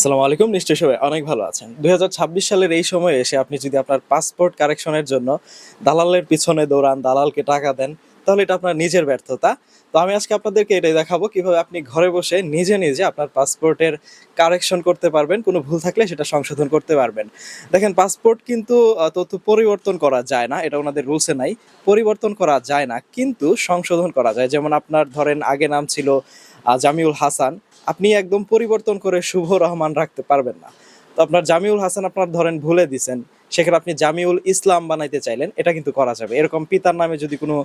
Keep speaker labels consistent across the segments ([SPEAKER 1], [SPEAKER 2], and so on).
[SPEAKER 1] আসসালামু আলাইকুম। নিশ্চয়ই সবাই অনেক ভালো আছেন। ২০২৬ সালের এই সময়ে এসে আপনি যদি আপনার পাসপোর্ট কারেকশনের জন্য দালালের পিছনে দৌড়ান, দালালকে টাকা দেন, তাহলে এটা আপনার নিজের ব্যর্থতা। তো আমি আজকে আপনাদেরকে এটাই দেখাবো কিভাবে আপনি ঘরে বসে নিজে, নিজে আপনার পাসপোর্টের কারেকশন করতে পারবেন। কোনো ভুল থাকলে সেটা সংশোধন করতে পারবেন। দেখেন, পাসপোর্ট কিন্তু তথ্য পরিবর্তন করা যায় না। এটা ওনাদের রুলসে নাই। পরিবর্তন করা যায় না, কিন্তু সংশোধন করা যায়। যেমন আপনার ধরেন আগে নাম ছিল জামিউল হাসান। আপনি একদম পরিবর্তন করে শুভ রহমান রাখতে পারবেন না। তো আপনার জামিউল হাসান আপনার ধরেন ভুলে দিছেন, সেক্ষেত্রে আপনি জামিউল ইসলাম বানাইতে চাইলেন, এটা কিন্তু করা যাবে। এরকম পিতার নামে যদি কোনো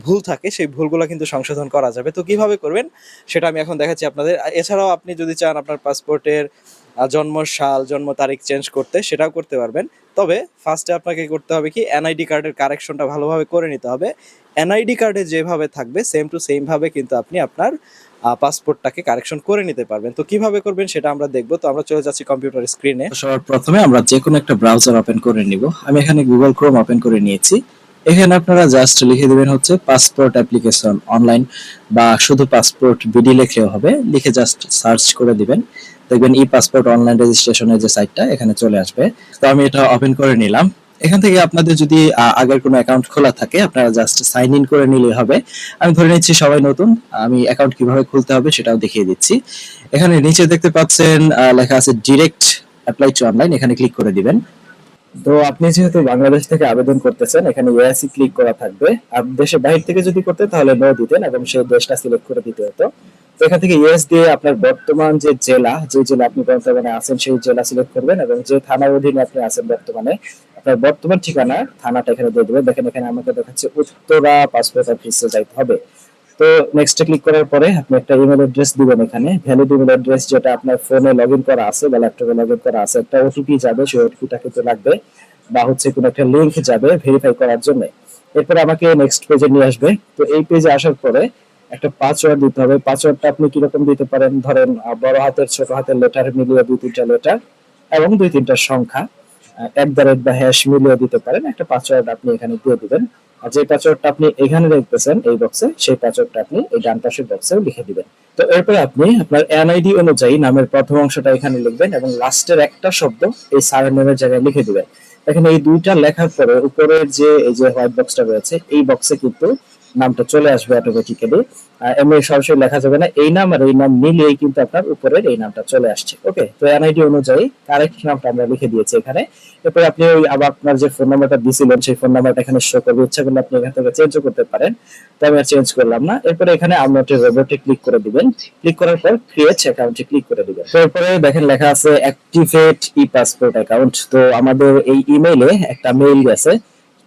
[SPEAKER 1] ভুল থাকে, সেই ভুলগুলো কিন্তু সংশোধন করা যাবে। তো কিভাবে করবেন সেটা আমি এখন দেখাচ্ছি আপনাদের। এছাড়াও আপনি যদি চান আপনার পাসপোর্টের জন্ম সাল, জন্ম তারিখ চেঞ্জ করতে, সেটাও করতে পারবেন। তবে ফার্স্টে আপনাকে করতে হবে কি, এনআইডি কার্ডের কারেকশনটা ভালোভাবে করে নিতে হবে। এনআইডি কার্ডে যেভাবে থাকবে সেম টু সেম ভাবে কিন্তু আপনি আপনার পাসপোর্টটাকে কারেকশন করে নিতে পারবেন। তো কিভাবে করবেন সেটা আমরা দেখবো। তো আমরা চলে যাচ্ছি কম্পিউটার স্ক্রিনে। সবার প্রথমে আমরা যে কোনো একটা ব্রাউজার ওপেন করে নিব। আমি এখানে গুগল ক্রোম ওপেন করে নিয়েছি। এখানে আপনারা জাস্ট লিখে দিবেন হচ্ছে পাসপোর্ট অ্যাপ্লিকেশন অনলাইন, বা শুধু পাসপোর্ট বিডি লিখলেও হবে। লিখে জাস্ট সার্চ করে দিবেন, দেখবেন ই পাসপোর্ট অনলাইন রেজিস্ট্রেশনের যে সাইটটা এখানে চলে আসবে। তো আমি এটা ওপেন করে নিলাম। এখান থেকে আপনাদের যদি আগের কোনো অ্যাকাউন্ট খোলা থাকে, আপনারা জাস্ট সাইন ইন করে নিলেই হবে। আমি ধরে নিচ্ছি সবাই নতুন। আমি অ্যাকাউন্ট কিভাবে খুলতে হবে সেটাও দেখিয়ে দিচ্ছি। এখানে নিচে দেখতে পাচ্ছেন লেখা আছে ডিরেক্ট অ্যাপ্লাই টু অনলাইন, এখানে ক্লিক করে দিবেন। তো আপনি যেহেতু বাংলাদেশ থেকে আবেদন করতেছেন, এখানে ইয়েসই ক্লিক করা থাকবে। আর দেশের বাইরে থেকে যদি করতে তাহলে নো দিতেন এবং সেই দেশটা সিলেক্ট করে দিতে হতো। তো এখান থেকে ইয়েস দিয়ে আপনার বর্তমান যে জেলা, যে জেলা আপনি বর্তমানে আছেন সেই জেলা সিলেক্ট করবেন, এবং যে থানার অধীনে আপনি আছেন বর্তমানে আপনার বর্তমান ঠিকানা থানাটা এখানে দিয়ে দেবেন। দেখেন এখানে আমাকে দেখাচ্ছে উত্তরা পাসপোর্ট অফিসে যাইতে হবে। তো নেক্সটে ক্লিক করার পরে আপনি একটা ইমেল অ্যাড্রেস দিবেন। এখানে ভ্যালিড ইমেল অ্যাড্রেস যেটা আপনার ফোনে লগইন করা আছে বা ল্যাপটপে লগইন করা আছে, একটা ওটিপি যাবে, সেই ওটিপিটা কিন্তু লাগবে, বা হচ্ছে কোনো একটা লিংক যাবে ভেরিফাই করার জন্য। এরপরে আমাকে নেক্সট পেজে নিয়ে আসবে। তো এই পেজে আসার পরে একটা পাসওয়ার্ড দিতে হবে। পাসওয়ার্ডটা আপনি কিরকম দিতে পারেন, ধরেন বড় হাতের ছোট হাতের লেটার মিলিয়ে দুই তিনটা লেটার এবং দুই তিনটা সংখ্যা এট দ্য রেট বা হ্যাশ মিলিয়ে দিতে পারেন। একটা পাসওয়ার্ড আপনি এখানে দিয়ে দিবেন। আর যে পাসওয়ার্ডটা আপনি এখানে দেখতেছেন এই বক্সে, সেই পাসওয়ার্ডটা আপনি এই ডান পাশের বক্সে লিখে দিবেন। তো এরপরে আপনি আপনার এনআইডি অনুযায়ী নামের প্রথম অংশটা এখানে লিখবেন এবং লাস্টের একটা শব্দ এই সারনেমের জায়গায় লিখে দিবেন। এখানে এই দুইটা লেখার পরে উপরের যে এই যে হোয়াইট বক্সটা রয়েছে, এই বক্সে কিন্তু নামটা চলে আসবে অটোমেটিক্যালি। এমনি সরাসরি লেখা যাবে না। এই নাম আর এই নাম মিলিয়েই কিন্তু আপনার উপরের এই নামটা চলে আসছে। ওকে, তো এনআইডি অনুযায়ী কারেক্ট নামটা আমরা লিখে দিয়েছি এখানে। এরপরে আপনি ওই আবার আপনার যে ফোন নাম্বারটা দিয়েছিলেন সেই ফোন নাম্বারটা এখানে শো করবে। ইচ্ছা করলে আপনি এখান থেকে চেঞ্জও করতে পারেন। তো আমি আর চেঞ্জ করলাম না। এরপরে এখানে আপলোড রোবটে ক্লিক করে দিবেন। ক্লিক করার পর ক্রিয়েট অ্যাকাউন্টে ক্লিক করে দিবেন। তো এরপরে দেখেন লেখা আছে অ্যাক্টিভেট ই পাসপোর্ট অ্যাকাউন্ট। তো আমাদের এই ইমেইলে একটা মেইল গেছে।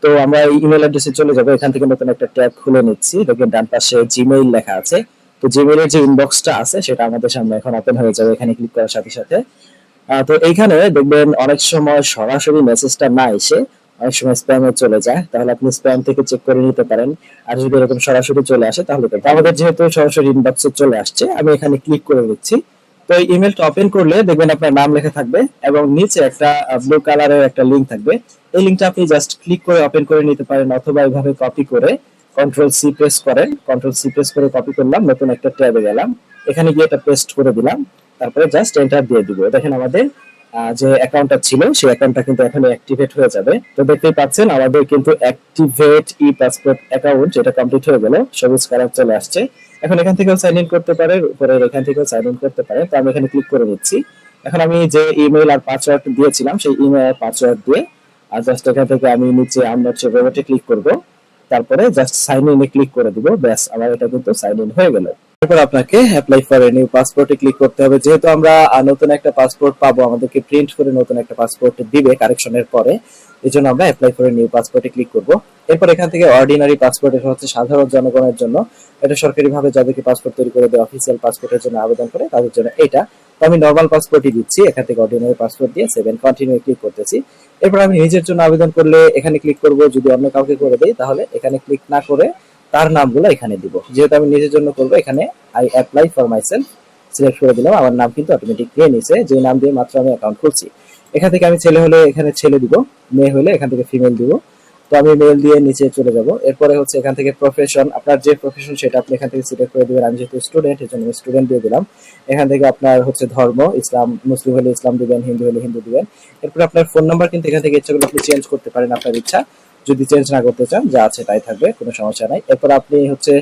[SPEAKER 1] তো আমরা এই ইমেল অ্যাড্রেসে চলে যাব। এখান থেকে নতুন একটা ট্যাব খুলে নিচ্ছি। দেখবেন ডান পাশে জিমেইল লেখা আছে। তো জিমেইলের যে ইনবক্সটা আছে সেটা আমাদের সামনে এখন ওপেন হয়ে যাবে এখানে ক্লিক করার সাথে সাথে। তো এইখানে দেখবেন অনেক সময় সরাসরি মেসেজটা না এসে অনেক সময় স্প্যামে চলে যায়। তাহলে আপনি স্প্যাম থেকে চেক করে নিতে পারেন। আর যদি এরকম সরাসরি চলে আসে তাহলে তো আমাদের যেহেতু সরাসরি ইনবক্সে চলে আসছে, আমি এখানে ক্লিক করে দিচ্ছি। তো এই ইমেলটা ওপেন করলে দেখবেন আপনার নাম লেখা থাকবে এবং নিচে একটা ব্লু কালারের একটা লিংক থাকবে। এই লিংকটা আপনি জাস্ট ক্লিক করে ওপেন করে নিতে পারেন, অথবা এইভাবে কপি করে কন্ট্রোল সি প্রেস করেন। কন্ট্রোল সি প্রেস করে কপি করলাম, নতুন একটা ট্যাবে গেলাম, এখানে গিয়ে এটা পেস্ট করে দিলাম। তারপরে জাস্ট এন্টার দিয়ে দিব। দেখেন আমাদের যে অ্যাকাউন্টটা ছিল সেই অ্যাকাউন্টটা কিন্তু এখন অ্যাক্টিভেট হয়ে যাবে। তো দেখতেই পাচ্ছেন আমাদের কিন্তু অ্যাক্টিভেট ই পাসপোর্ট অ্যাকাউন্ট যেটা কমপ্লিট হয়ে গেল, সবুজ কালার চলে আসছে। এখন এখান থেকেও সাইন ইন করতে পারে, উপরের এখান থেকেও সাইন ইন করতে পারে। তো আমি এখানে ক্লিক করে নিচ্ছি। এখন আমি যে ইমেল আর পাসওয়ার্ড দিয়েছিলাম সেই ইমেল আর পাসওয়ার্ড দিয়ে আর জাস্ট এখান থেকে আমি নিচে আমরা রোবটে ক্লিক করব। তারপরে জাস্ট সাইন ইন এ ক্লিক করে দিব। ব্যাস, আমার এটা কিন্তু সাইন ইন হয়ে গেল। এরপর আপনাকে অ্যাপ্লাই ফর এ নিউ পাসপোর্টে ক্লিক করতে হবে। যেহেতু আমরা নতুন একটা পাসপোর্ট পাবো, আমাদেরকে প্রিন্ট করে নতুন একটা পাসপোর্ট দিবে কারেকশনের পরে, এই জন্য আমরা অ্যাপ্লাই ফর এ নিউ পাসপোর্টে ক্লিক করব। এরপর এখান থেকে অর্ডিনারি পাসপোর্ট, এটা হচ্ছে সাধারণ জনগণের জন্য। এটা সরকারিভাবে যাদেরকে পাসপোর্ট তৈরি করে দেয়, অফিসিয়াল পাসপোর্টের জন্য আবেদন করে তাদের জন্য এটা। তো আমি নর্মাল পাসপোর্টই দিচ্ছি। এখান থেকে অর্ডিনারি পাসপোর্ট দিয়ে সেভেন কন্টিনিউ ক্লিক করতেছি। এরপর আমি নিজের জন্য আবেদন করলে এখানে ক্লিক করব। যদি অন্য কাউকে করে দেই তাহলে এখানে ক্লিক না করে তার নামগুলো এখানে দিব। যেহেতু আমি নিজের জন্য করব, এখানে I apply for myself select করে দিলাম। আমার নাম কিন্তু অটোমেটিক নিয়ে নিছে, যে নাম দিয়ে মাত্র আমি অ্যাকাউন্ট খুলছি। এখান থেকে আমি ছেলে হলে এখানে ছেলে দিব, মেয়ে হলে এখান থেকে ফিমেল দিব।
[SPEAKER 2] তো আমি মেল দিয়ে নিচে চলে যাব। এরপরে হচ্ছে এখান থেকে প্রফেশন, আপনার যে প্রফেশন সেটা আপনি এখান থেকে সিলেক্ট করে দিবেন। আমি যেহেতু স্টুডেন্ট এর জন্য স্টুডেন্ট দিয়ে দিলাম। এখান থেকে আপনার হচ্ছে ধর্ম, ইসলাম, মুসলিম হলে ইসলাম দিবেন, হিন্দু হলে হিন্দু দিবেন। এরপর আপনার ফোন নাম্বার কিন্তু এখান থেকে ইচ্ছা করলে আপনি চেঞ্জ করতে পারেন, আপনার ইচ্ছা। যদি চেঞ্জ না করতে চান, যা আছে তাই থাকবে, কোনো সমস্যা নাই। এরপর আপনি হচ্ছে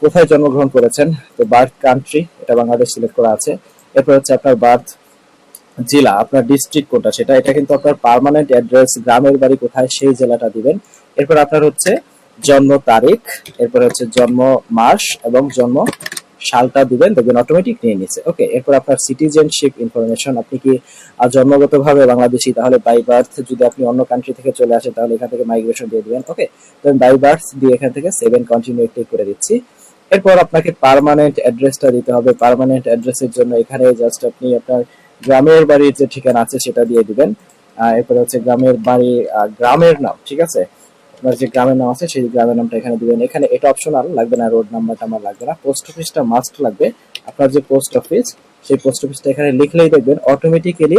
[SPEAKER 2] কোথায় জন্মগ্রহণ করেছেন, তো বার্থ কান্ট্রি, এটা বাংলাদেশ সিলেক্ট করা আছে। এরপর হচ্ছে আপনার বার্থ জেলা, আপনার ডিস্ট্রিক্ট কোনটা সেটা, এটা কিন্তু আপনার পার্মানেন্ট অ্যাড্রেস, গ্রামের বাড়ি কোথায় সেই জেলাটা দিবেন। এরপর আপনার হচ্ছে জন্ম তারিখ, এরপর হচ্ছে জন্ম মাস এবং জন্ম সালটা দিবেন, দেখবেন অটোমেটিক নিয়ে নিছে। ওকে, এরপর আপনার সিটিজেনশিপ ইনফরমেশন, আপনি কি জন্মগতভাবে বাংলাদেশি, তাহলে বাই বার্থ। যদি আপনি অন্য কান্ট্রি থেকে চলে আসেন তাহলে এখান থেকে মাইগ্রেশন দিয়ে দিবেন। ওকে, তো বাই বার্থ দিয়ে এখান থেকে সেভেন কন্টিনিউ ক্লিক করে দিচ্ছি। এরপর আপনাকে পার্মানেন্ট অ্যাড্রেসটা দিতে হবে। পার্মানেন্ট অ্যাড্রেসের জন্য এখানে জাস্ট আপনি আপনার গ্রামের বাড়ির যে ঠিকানা আছে সেটা দিয়ে দিবেন। এরপরে হচ্ছে গ্রামের বাড়ি, গ্রামের নাম, ঠিক আছে, আপনার যে গ্রামের নাম আছে সেই গ্রামের নামটা এখানে দিবেন। এখানে এটা অপশনাল, লাগবে না, রোড নাম্বারটা আমার লাগবে না। পোস্ট অফিসটা মাস্ট লাগবে, আপনার যে পোস্ট অফিস সেই পোস্ট অফিসটা এখানে লিখলেই দেখবেন অটোমেটিক্যালি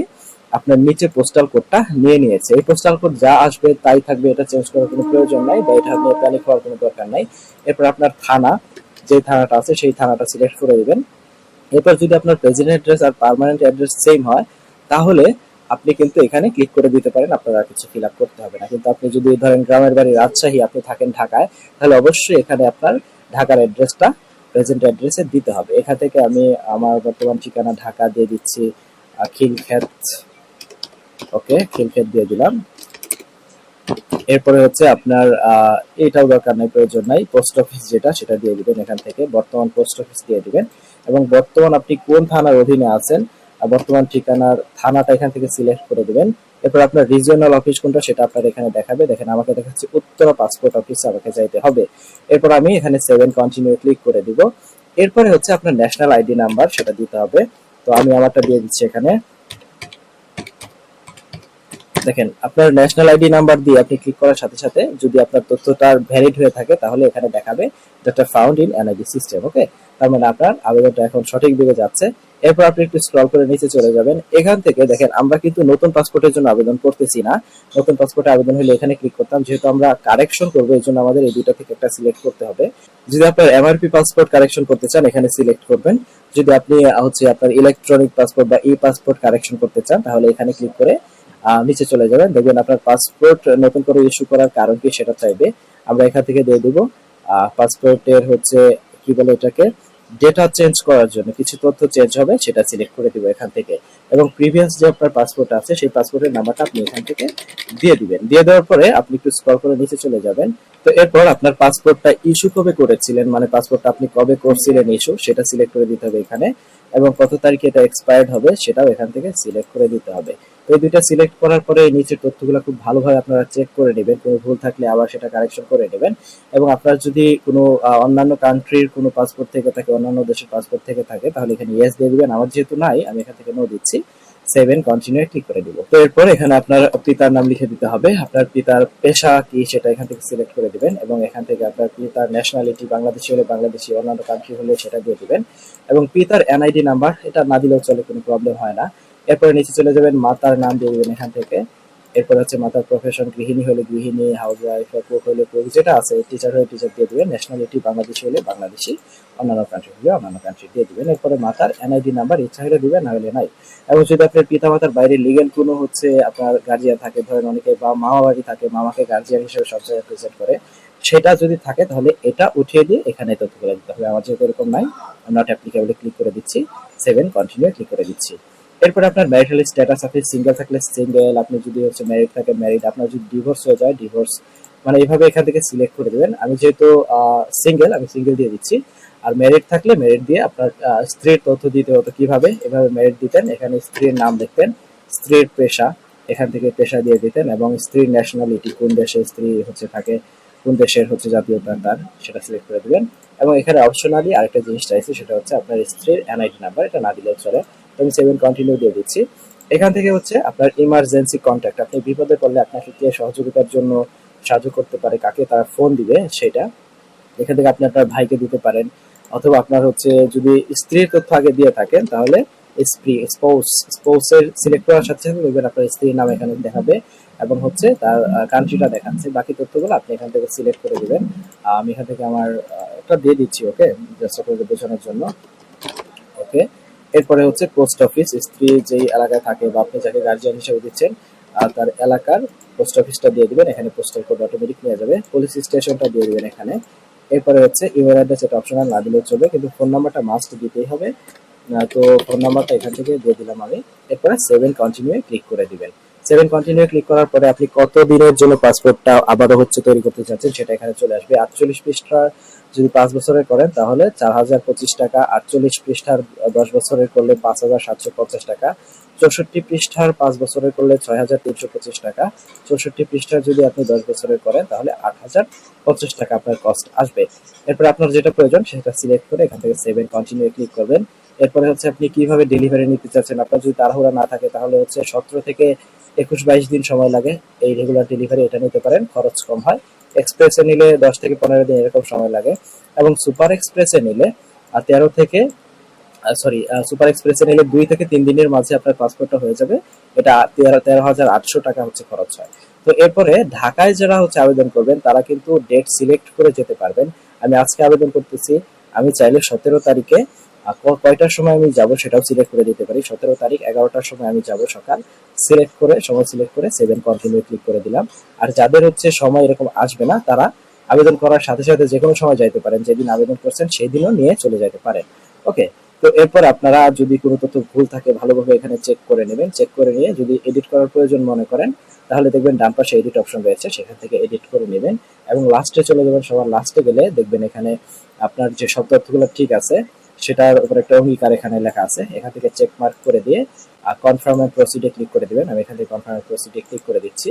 [SPEAKER 2] আপনার নিচে পোস্টাল কোডটা নিয়ে নিয়েছে। এই পোস্টাল কোড যা আসবে তাই থাকবে, এটা চেঞ্জ করার কোনো প্রয়োজন নাই বা এটা নিয়ে প্যানিক হওয়ার কোনো দরকার নাই। এরপর আপনার থানা, যে থানাটা আছে সেই থানাটা সিলেক্ট করে দিবেন। এরপর যদি আপনার প্রেজেন্ট অ্যাড্রেস আর পার্মানেন্ট অ্যাড্রেস সেম হয় তাহলে আপনি কিন্তু এখানে ক্লিক করে দিতে পারেন, আপনার আর কিছু ফিল আপ করতে হবে না। কিন্তু আপনি যদি ধরেন গ্রামের বাড়ি রাজশাহী, আপনি থাকেন ঢাকায়, তাহলে অবশ্যই এখানে আপনার ঢাকার অ্যাড্রেসটা প্রেজেন্ট অ্যাড্রেসে দিতে হবে। এখান থেকে আমি আমার বর্তমান ঠিকানা ঢাকা দিয়ে দিচ্ছি, খিলক্ষেত। ওকে, খিলক্ষেত দিয়ে দিলাম। এরপরে হচ্ছে আপনার এটাও দরকার নাই, প্রয়োজন নাই। পোস্ট অফিস যেটা সেটা দিয়ে দিবেন, এখান থেকে বর্তমান পোস্ট অফিস দিয়ে দিবেন এবং বর্তমান আপনি কোন থানার অধীনে আছেন বর্তমান ঠিকানার থানাটা এখান থেকে সিলেক্ট করে দিবেন। এরপর আপনার রিজিওনাল অফিস কোনটা সেটা আপনার এখানে দেখাবে। দেখেন আমাকে দেখাচ্ছে উত্তরা পাসপোর্ট অফিসে আমাকে যাইতে হবে। এরপর আমি এখানে সেভেন কন্টিনিউ ক্লিক করে দিব। এরপরে হচ্ছে আপনার ন্যাশনাল আইডি নাম্বার সেটা দিতে হবে। তো আমি আমারটা দিয়ে দিচ্ছি এখানে। দেখেন আপনার ন্যাশনাল আইডি নাম্বার দিয়ে আপনি ক্লিক করার সাথে সাথে যদি আপনার তথ্যটা ভ্যালিড হয়ে থাকে তাহলে এখানে দেখাবে data found in NID system. Okay, তার মানে আপনার আবেদনটা এখন সঠিক দিকে যাচ্ছে। এরপর আপনি একটু স্ক্রল করে নিচে চলে যাবেন। এখান থেকে দেখেন আমরা কিন্তু নতুন পাসপোর্টের জন্য আবেদন করতেছি না। নতুন পাসপোর্টে আবেদন হলে এখানে ক্লিক করতাম, যেহেতু আমরা কারেকশন করবো এই জন্য আমাদের এই দুটো থেকে একটা সিলেক্ট করতে হবে। যদি আপনার এমআরপি পাসপোর্ট কারেকশন করতে চান এখানে সিলেক্ট করবেন। যদি আপনি হচ্ছে আপনার ইলেকট্রনিক পাসপোর্ট বা ই পাসপোর্ট কারেকশন করতে চান তাহলে এখানে ক্লিক করে নিচে চলে যাবেন। দেখবেন আপনার পাসপোর্ট নতুন করে ইস্যু করার কারণ কি সেটা চাইবে। আমরা এখান থেকে দিয়ে দিব পাসপোর্টের হচ্ছে কি বলে এটাকে, ডেটা চেঞ্জ করার জন্য কিছু তথ্য চেঞ্জ হবে সেটা সিলেক্ট করে দিব এখান থেকে। এবং প্রিভিয়াস যে আপনার পাসপোর্ট আছে সেই পাসপোর্টের নাম্বারটা আপনি এখান থেকে দিয়ে দিবেন। দিয়ে দেওয়ার পরে আপনি একটু স্ক্রল করে নিচে চলে যাবেন। তো এরপর আপনার পাসপোর্টটা ইস্যু কবে করেছিলেন, মানে পাসপোর্টটা আপনি কবে করছিলেন ইস্যু, সেটা সিলেক্ট করে দিতে হবে এখানে। এবং কত তারিখে এটা এক্সপায়ার্ড হবে সেটাও এখান থেকে সিলেক্ট করে দিতে হবে। তো এই দুইটা সিলেক্ট করার পরে নিচের তথ্যগুলো খুব ভালোভাবে আপনারা চেক করে নেবেন, কোনো ভুল থাকলে আবার সেটা কারেকশন করে নেবেন। এবং আপনার যদি কোনো অন্যান্য কান্ট্রির কোনো পাসপোর্ট থেকে থাকে, অন্যান্য দেশের পাসপোর্ট থেকে থাকে তাহলে এখানে ইয়েস দিয়ে দিবেন। আমার যেহেতু নাই আমি এখান থেকে নো দিচ্ছি, সেভেন কন্টিনিউ ক্লিক করে দিব। তো এরপর এখানে আপনার পিতার নাম লিখে দিতে হবে, আপনার পিতার পেশা কি সেটা এখান থেকে সিলেক্ট করে দিবেন এবং এখান থেকে আপনার পিতার ন্যাশনালিটি, বাংলাদেশি হলে বাংলাদেশি, অন্যান্য কান্ট্রি হলে সেটা দিয়ে দিবেন। এবং পিতার এনআইডি নাম্বার এটা না দিলেও চলে, কোনো প্রবলেম হয় না। এরপরে নিচে চলে যাবেন, মাতার নাম দিয়ে দিবেন এখান থেকে। এরপর হচ্ছে মাতার প্রফেশন, গৃহিণী হলে গৃহিণী, হাউস ওয়াইফ, কুক হলে কুক, যেটা আছে, টিচার হলে টিচার দিয়ে দিবেন, ন্যাশনালিটি বাংলাদেশি হলে বাংলাদেশি, অন্যান্য কান্ট্রি হলে অন্যান্য কান্ট্রি দিয়ে দিবেন। এরপরে মাতার এনআইডি নাম্বার ইচ্ছা হলে দিবেন, না হলে নাই। এবং যদি আপনার পিতা মাতার বাইরে লিগেল কোনো হচ্ছে আপনার গার্জিয়ান থাকে, ধরেন অনেকে বা মামা বাড়ি থাকে, মামাকে গার্জিয়ান হিসেবে সব জায়গায় প্রেজেন্ট করে, সেটা যদি থাকে তাহলে এটা উঠিয়ে দিয়ে এখানে তথ্যগুলো দিতে হবে। আমার যেহেতু এরকম নাই, নট অ্যাপ্লিকেবলে ক্লিক করে দিচ্ছি, সেভেন কন্টিনিউ ক্লিক করে দিচ্ছি। এরপরে আপনার ম্যারিটাল স্ট্যাটাস, আপনি সিঙ্গেল থাকলে সিঙ্গেল, আপনি যদি হচ্ছে ম্যারিড থাকে ম্যারিড, আপনার যদি ডিভোর্স হয়ে যায় ডিভোর্স, মানে এইভাবে এখান থেকে সিলেক্ট করে দেবেন। আমি যেহেতু সিঙ্গেল, আমি সিঙ্গেল দিয়ে দিচ্ছি। আর ম্যারিড থাকলে ম্যারিড দিয়ে, আপনার স্ত্রীর তথ্য দিতে হতো কিভাবে, এভাবে ম্যারিড দিতেন, এখানে স্ত্রীর নাম লিখতেন, স্ত্রীর পেশা এখান থেকে পেশা দিয়ে দিতেন এবং স্ত্রীর ন্যাশনালিটি, কোন দেশে স্ত্রী হচ্ছে থাকে, কোন দেশের হচ্ছে জাতীয়তা তার, সেটা সিলেক্ট করে দিবেন। এবং এখানে অপশনালি আরেকটা জিনিস চাইছে, সেটা হচ্ছে আপনার স্ত্রীর এনআইডি নাম্বার, এটা না দিলেও চলে। তো আমি সেভেন কন্টিনিউ দিয়ে দিচ্ছি। এখান থেকে হচ্ছে আপনার ইমার্জেন্সি কন্ট্যাক্ট, আপনি বিপদে পড়লে আপনাকে কে সহযোগিতার জন্য সাহায্য করতে পারে, কাকে তারা ফোন দিবে, সেটা এখান থেকে আপনি আপনার ভাইকে দিতে পারেন। অথবা আপনার হচ্ছে যদি স্ত্রীর তথ্য আগে দিয়ে থাকেন তাহলে স্পোর্টসের সিলেক্ট করার সাথে সাথে দেখবেন আপনার স্ত্রীর নাম এখানে দেখাবে এবং হচ্ছে তার কান্ট্রিটা দেখাচ্ছে। বাকি তথ্যগুলো আপনি এখান থেকে সিলেক্ট করে দিবেন। আমি এখান থেকে আমার একটা দিয়ে দিচ্ছি, ওকে, জাস্ট আপনাদের বোঝানোর জন্য। ওকে, এরপরে হচ্ছে পোস্ট অফিস, স্ত্রী যেই এলাকায় থাকে বা আপনি যাকে গার্জিয়ান হিসেবে দিচ্ছেন তার এলাকার পোস্ট অফিসটা দিয়ে দিবেন। এখানে পোস্টাল কোড অটোমেটিক নিয়ে যাবে। পুলিশ স্টেশনটা দিয়ে দিবেন এখানে। এরপরে হচ্ছে ইমেল অ্যাড্রেস, এটা অপশনাল, না দিলেও চলবে, কিন্তু ফোন নাম্বারটা মাস্ট দিতেই হবে। তো ফোন নাম্বারটা এখান থেকে দিয়ে দিলাম আমি। এরপরে সেভ এন্ড কন্টিনিউ ক্লিক করে দিবেন। সেভ এন্ড কন্টিনিউ ক্লিক করার পরে আপনি কত দিনের জন্য পাসপোর্টটা আবারও হচ্ছে তৈরি করতে চাচ্ছেন সেটা এখানে চলে আসবে। 48 পৃষ্ঠার যদি 5 বছরের করেন তাহলে 4025 টাকা, 48 পৃষ্ঠার 10 বছরের করলে 5750 টাকা, 64 পৃষ্ঠার 5 বছরের করলে 6325 টাকা, 64 পৃষ্ঠার যদি আপনি 10 বছরের করেন তাহলে 8050 টাকা আপনার কস্ট আসবে। এরপর আপনার যেটা প্রয়োজন সেটা সিলেক্ট করে এখান থেকে সেভ এন্ড কন্টিনিউ ক্লিক করবেন। এরপরে হচ্ছে আপনি কিভাবে ডেলিভারি নিতে চাচ্ছেন। আপনার যদি তাড়াহুড়া না থাকে তাহলে হচ্ছে 17 থেকে 21-22 দিন সময় লাগে এই রেগুলার ডেলিভারি, এটা নিতে পারেন, খরচ কম হয়। এক্সপ্রেসে নিলে 10 থেকে 15 দিন এরকম সময় লাগে, এবং সুপার এক্সপ্রেসে নিলে 13 থেকে সুপার এক্সপ্রেসে নিলে 2 থেকে 3 দিনের মাঝে আপনার পাসপোর্টটা হয়ে যাবে। এটা 13,800 টাকা হচ্ছে খরচ হয়। তো এরপরে ঢাকায় যারা হচ্ছে আবেদন করবেন তারা কিন্তু ডেট সিলেক্ট করে যেতে পারবেন। আমি আজকে আবেদন করতেছি, আমি চাইলে 17 তারিখে কয়টার সময় আমি যাব সেটাও সিলেক্ট করে দিতে পারি। 17 তারিখ 11টার সময় আমি যাব সকাল, সিলেক্ট করে সময় সিলেক্ট করে সেভ এন্ড কন্টিনিউ ক্লিক করে দিলাম। আর যাদের হচ্ছে সময় এরকম আসবে না তারা আবেদন করার সাথে সাথে যে কোনো সময় যাইতে পারেন, যেদিন আবেদন করছেন সেই দিনও নিয়ে চলে যেতে পারেন। ওকে, তো এরপর আপনারা যদি কোনো তথ্য ভুল থাকে ভালোভাবে এখানে চেক করে নেবেন। চেক করে নিয়ে যদি এডিট করার প্রয়োজন মনে করেন তাহলে দেখবেন ডান পাশে এডিট অপশন রয়েছে, সেখান থেকে এডিট করে নেবেন এবং লাস্টে চলে যাবেন। সবার লাস্টে গেলে দেখবেন এখানে আপনার যে সব তথ্যগুলো ঠিক আছে সেটার উপর একটা অঙ্গীকার এখানে লেখা আছে, এখান থেকে চেক মার্ক করে দিয়ে কনফার্ম এন্ড প্রসিডে ক্লিক করে দিবেন। আমি এখান থেকে কনফার্ম এন্ড প্রসিডে ক্লিক করে দিচ্ছি।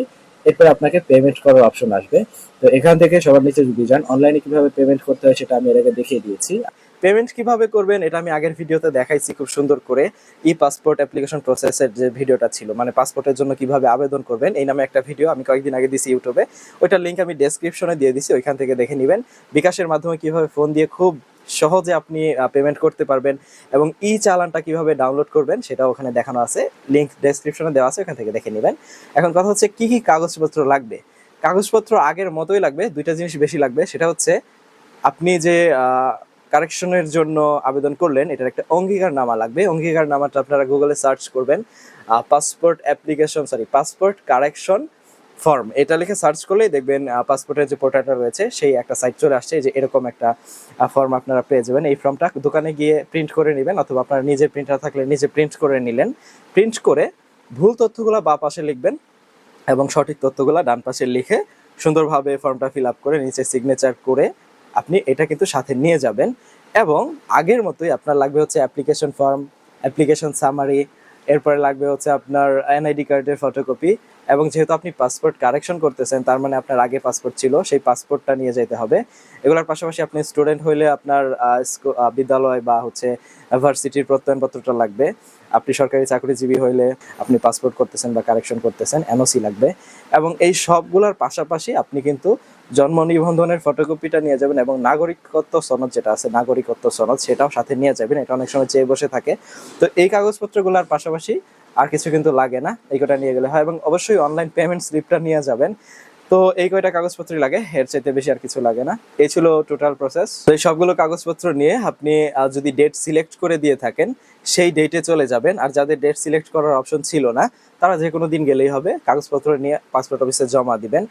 [SPEAKER 2] এরপর আপনাকে পেমেন্ট করার অপশন আসবে। তো এখান থেকে সবার নিচে যদি যান অনলাইনে কিভাবে পেমেন্ট করতে হয় সেটা আমি এর আগে দেখিয়ে দিয়েছি।
[SPEAKER 1] পেমেন্ট কিভাবে করবেন এটা আমি আগের ভিডিওতে দেখাইছি খুব সুন্দর করে। ই পাসপোর্ট অ্যাপ্লিকেশন প্রসেসের যে ভিডিওটা ছিল, মানে পাসপোর্টের জন্য কিভাবে আবেদন করবেন এই নামে একটা ভিডিও আমি কয়েকদিন আগে দিছি ইউটিউবে, ওইটার লিঙ্ক আমি ডেসক্রিপশনে দিয়ে দিছি, ওইখান থেকে দেখে নেবেন। বিকাশের মাধ্যমে কিভাবে ফোন দিয়ে খুব সহজে আপনি পেমেন্ট করতে পারবেন এবং ই চালানটা কিভাবে ডাউনলোড করবেন সেটাও ওখানে দেখানো আছে, লিঙ্ক ডেসক্রিপশনে দেওয়া আছে, ওখান থেকে দেখে নেবেন। এখন কথা হচ্ছে কি কি কাগজপত্র লাগবে। কাগজপত্র আগের মতোই লাগবে, দুইটা জিনিস বেশি লাগবে। সেটা হচ্ছে আপনি যে কারেকশনের জন্য আবেদন করলেন এটার একটা অঙ্গীকারনামা লাগবে। অঙ্গীকারনামাটা আপনারা গুগলে সার্চ করবেন, পাসপোর্ট কারেকশন ফর্ম, এটা লিখে সার্চ করলেই দেখবেন পাসপোর্টের যে পোর্টালটা রয়েছে সেই একটা সাইট চলে আসছে, যে এরকম একটা ফর্ম আপনারা পেয়ে যাবেন। এই ফর্মটা দোকানে গিয়ে প্রিন্ট করে নেবেন, অথবা আপনার নিজের প্রিন্টার থাকলে নিজে প্রিন্ট করে নিলেন। প্রিন্ট করে ভুল তথ্যগুলো বাঁ পাশে লিখবেন এবং সঠিক তথ্যগুলো ডান পাশে লিখে সুন্দরভাবে ফর্মটা ফিল আপ করে নিচে সিগনেচার করে আপনি এটা কিন্তু সাথে নিয়ে যাবেন। এবং আগের মতোই আপনার লাগবে হচ্ছে অ্যাপ্লিকেশন ফর্ম, অ্যাপ্লিকেশন সামারি, এরপরে লাগবে হচ্ছে আপনার এনআইডি কার্ডের ফটোকপি, এবং যেহেতু আপনি পাসপোর্ট কারেকশন করতেছেন তার মানে আপনার আগে পাসপোর্ট ছিল, সেই পাসপোর্টটা নিয়ে যেতে হবে। এগুলোর পাশাপাশি আপনি স্টুডেন্ট হইলে আপনার বিদ্যালয় বা হচ্ছে ভার্সিটির প্রত্যয়নপত্রটা লাগবে। আপনি সরকারি চাকরিজীবী হইলে আপনি পাসপোর্ট করতেছেন বা কারেকশন করতেছেন, এনওসি লাগবে। এবং এই সবগুলোর পাশাপাশি আপনি কিন্তু জন্ম নিবন্ধনের ফটোকপিটা নিয়ে যাবেন এবং নাগরিকত্ব সনদ যেটা আছে, নাগরিকত্ব সনদ, সেটাও সাথে নিয়ে যাবেন। এটা অনেক সময় চেয়ে বসে থাকে। তো এই কাগজপত্রগুলোর পাশাপাশি আর কিছু কিন্তু লাগে না, এই কটা নিয়ে গেলে হয়। এবং অবশ্যই অনলাইন পেমেন্ট স্লিপটা নিয়ে যাবেন। তো এই কয়টা কাগজপত্রই লাগে, এর চাইতে বেশি আর কিছু লাগে না। এই ছিল টোটাল প্রসেস। তো এই সবগুলো কাগজপত্র নিয়ে আপনি যদি ডেট সিলেক্ট করে দিয়ে থাকেন সেই ডেটে চলে যাবেন। আর যাদের ডেট সিলেক্ট করার অপশন ছিল না তারা যে কোনো দিন গেলেই হবে, কাগজপত্র নিয়ে পাসপোর্ট অফিসে জমা দিবেন।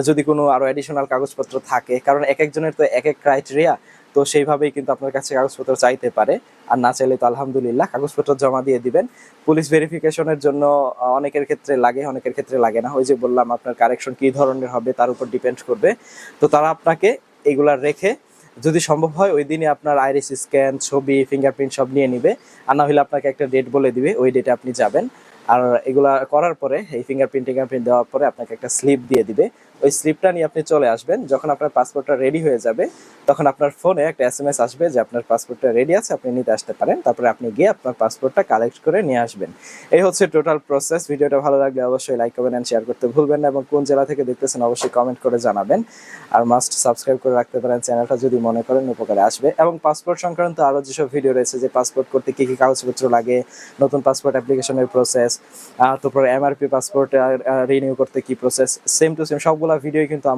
[SPEAKER 1] যদি কোনো আরো অ্যাডিশনাল কাগজপত্র থাকে, কারণ এক একজনের তো এক এক ক্রাইটেরিয়া, তো সেইভাবেই কিন্তু আপনার কাছে কাগজপত্র চাইতে পারে। আর না চাইলে তো আলহামদুলিল্লাহ, কাগজপত্র জমা দিয়ে দিবেন। পুলিশ ভেরিফিকেশনের জন্য অনেকের ক্ষেত্রে লাগে, অনেকের ক্ষেত্রে লাগে না। ওই যে বললাম আপনার কারেকশন কি ধরনের হবে তার উপর ডিপেন্ড করবে। তো তারা আপনাকে এগুলা রেখে যদি সম্ভব হয় ওই দিনে আপনার আইরিস স্ক্যান, ছবি, ফিঙ্গারপ্রিন্ট সব নিয়ে নিবে। আর না হলে আপনাকে একটা ডেট বলে দিবে, ওই ডেটে আপনি যাবেন। আর এগুলা করার পরে এই ফিঙ্গারপ্রিন্ট দেওয়ার পরে আপনাকে একটা স্লিপ দিয়ে দিবে। ওই স্লিপটা নিয়ে আপনি চলে আসবেন। যখন আপনার পাসপোর্টটা রেডি হয়ে যাবে তখন আপনার ফোনে একটা এসএমএস আসবে যে আপনার পাসপোর্টটা রেডি আছে, আপনি নিতে আসতে পারেন। তারপরে আপনি গিয়ে আপনার পাসপোর্টটা কালেক্ট করে নিয়ে আসবেন। এই হচ্ছে টোটাল প্রসেস। ভিডিওটা ভালো লাগলে অবশ্যই লাইক কমেন্ট এন্ড শেয়ার করতে ভুলবেন না, এবং কোন জেলা থেকে দেখতেছেন অবশ্যই কমেন্ট করে জানাবেন। আর মাস্ট সাবস্ক্রাইব করে রাখতে পারেন চ্যানেলটা যদি মনে করেন উপকারে আসবে। এবং পাসপোর্ট সংক্রান্ত আরও যেসব ভিডিও রয়েছে, যে পাসপোর্ট করতে কী কী কাগজপত্র লাগে, নতুন পাসপোর্ট অ্যাপ্লিকেশনের প্রসেস, তারপর এমআরপি পাসপোর্ট রিনিউ করতে কি প্রসেস, সেম টু সেম সবগুলা ভিডিও কিন্তু আমার